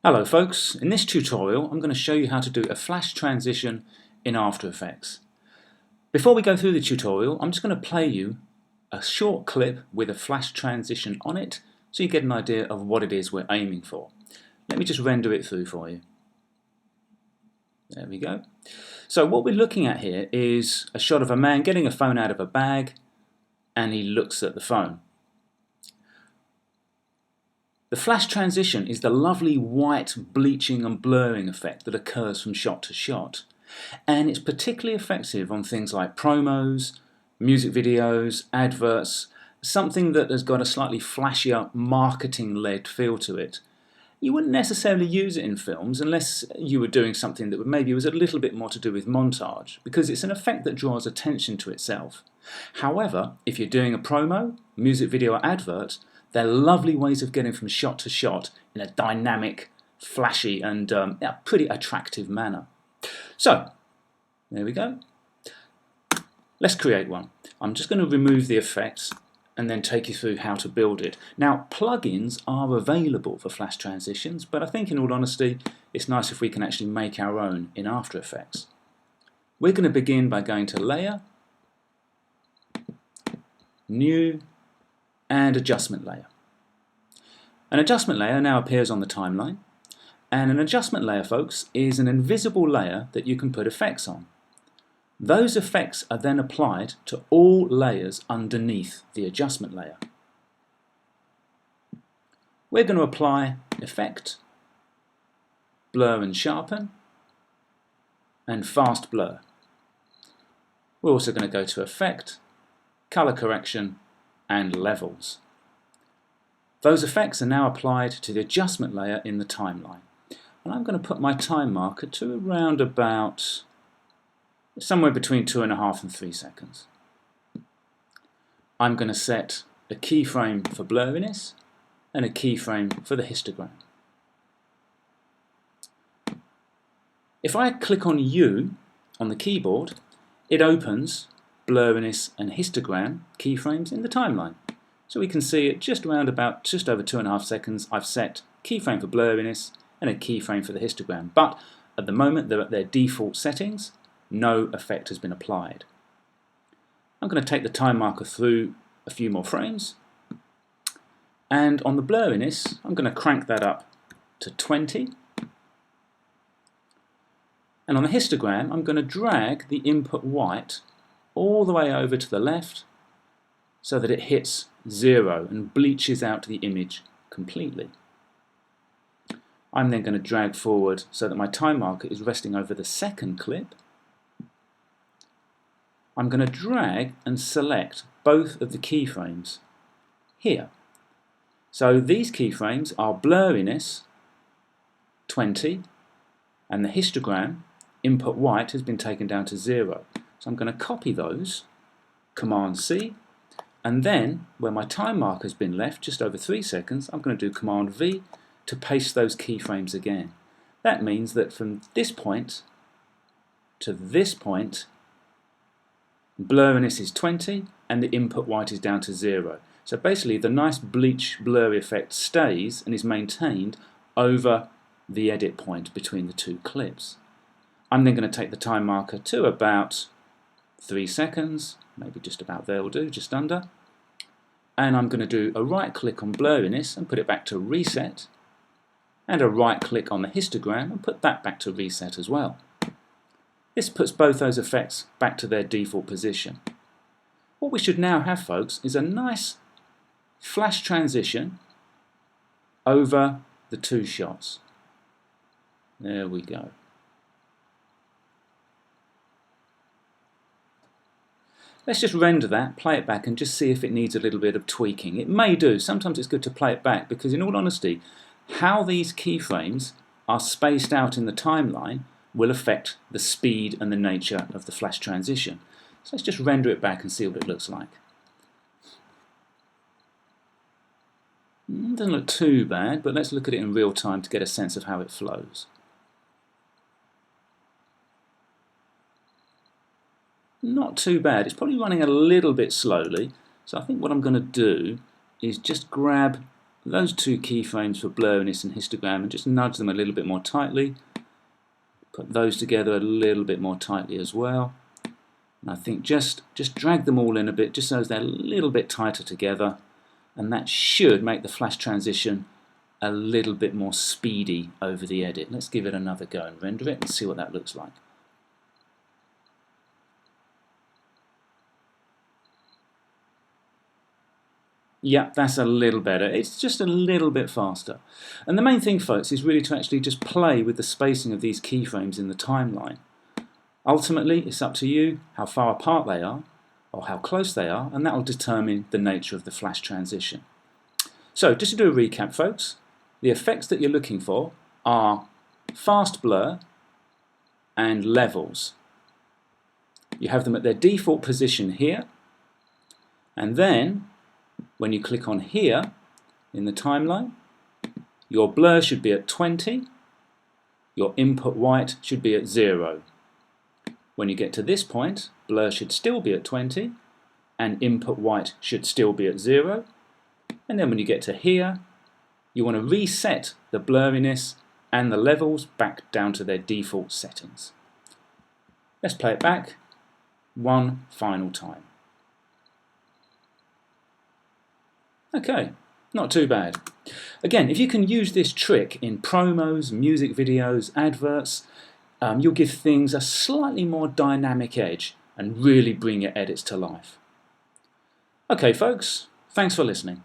Hello folks, in this tutorial I'm going to show you how to do a flash transition in After Effects. Before we go through the tutorial, I'm just going to play you a short clip with a flash transition on it so you get an idea of what it is we're aiming for. Let me just render it through for you. There we go. So what we're looking at here is a shot of a man getting a phone out of a bag and he looks at the phone. The flash transition is the lovely white bleaching and blurring effect that occurs from shot to shot, and it's particularly effective on things like promos, music videos, adverts, something that has got a slightly flashier marketing-led feel to it. You wouldn't necessarily use it in films unless you were doing something that maybe was a little bit more to do with montage, because it's an effect that draws attention to itself. However, if you're doing a promo, music video or advert, they're lovely ways of getting from shot to shot in a dynamic, flashy and pretty attractive manner. So, there we go. Let's create one. I'm just going to remove the effects and then take you through how to build it. Now, plugins are available for flash transitions, but I think in all honesty, it's nice if we can actually make our own in After Effects. We're going to begin by going to Layer, New, and Adjustment Layer. An adjustment layer now appears on the timeline, and an adjustment layer, folks, is an invisible layer that you can put effects on. Those effects are then applied to all layers underneath the adjustment layer. We're going to apply Effect, Blur and Sharpen, and Fast Blur. We're also going to go to Effect, Color Correction, and Levels. Those effects are now applied to the adjustment layer in the timeline. And I'm going to put my time marker to around about somewhere between 2.5 and 3 seconds. I'm going to set a keyframe for blurriness and a keyframe for the histogram. If I click on U on the keyboard, it opens blurriness and histogram keyframes in the timeline. So we can see at just over 2.5 seconds I've set keyframe for blurriness and a keyframe for the histogram, but at the moment they're at their default settings, no effect has been applied. I'm going to take the time marker through a few more frames, and on the blurriness I'm going to crank that up to 20, and on the histogram I'm going to drag the input white all the way over to the left so that it hits 0 and bleaches out the image completely. I'm then going to drag forward so that my time marker is resting over the second clip. I'm going to drag and select both of the keyframes here. So these keyframes are blurriness 20 and the histogram input white has been taken down to 0. So I'm going to copy those, Command C, and then where my time marker has been left, just over 3 seconds, I'm going to do Command V to paste those keyframes again. That means that from this point to this point, blurriness is 20 and the input white is down to 0. So basically the nice bleach blurry effect stays and is maintained over the edit point between the two clips. I'm then going to take the time marker to about 3 seconds, maybe just about there will do, just under, and I'm going to do a right click on blurriness and put it back to reset, and a right click on the histogram and put that back to reset as well. This puts both those effects back to their default position. What we should now have, folks, is a nice flash transition over the two shots. There we go. Let's just render that, play it back and just see if it needs a little bit of tweaking. It may do. Sometimes it's good to play it back because in all honesty, how these keyframes are spaced out in the timeline will affect the speed and the nature of the flash transition. So let's just render it back and see what it looks like. It doesn't look too bad, but let's look at it in real time to get a sense of how it flows. Not too bad. It's probably running a little bit slowly, so I think what I'm going to do is just grab those two keyframes for blurriness and histogram and just nudge them a little bit more tightly. Put those together a little bit more tightly as well. And I think just drag them all in a bit, just so they're a little bit tighter together, and that should make the flash transition a little bit more speedy over the edit. Let's give it another go and render it and see what that looks like. Yeah, that's a little better. It's just a little bit faster. And the main thing, folks, is really to actually just play with the spacing of these keyframes in the timeline. Ultimately, it's up to you how far apart they are or how close they are, and that will determine the nature of the flash transition. So, just to do a recap, folks, the effects that you're looking for are fast blur and levels. You have them at their default position here, and then when you click on here in the timeline, your blur should be at 20, your input white should be at 0. When you get to this point, blur should still be at 20 and input white should still be at 0. And then when you get to here, you want to reset the blurriness and the levels back down to their default settings. Let's play it back one final time. Okay, not too bad. Again, if you can use this trick in promos, music videos, adverts, you'll give things a slightly more dynamic edge and really bring your edits to life. Okay, folks, thanks for listening.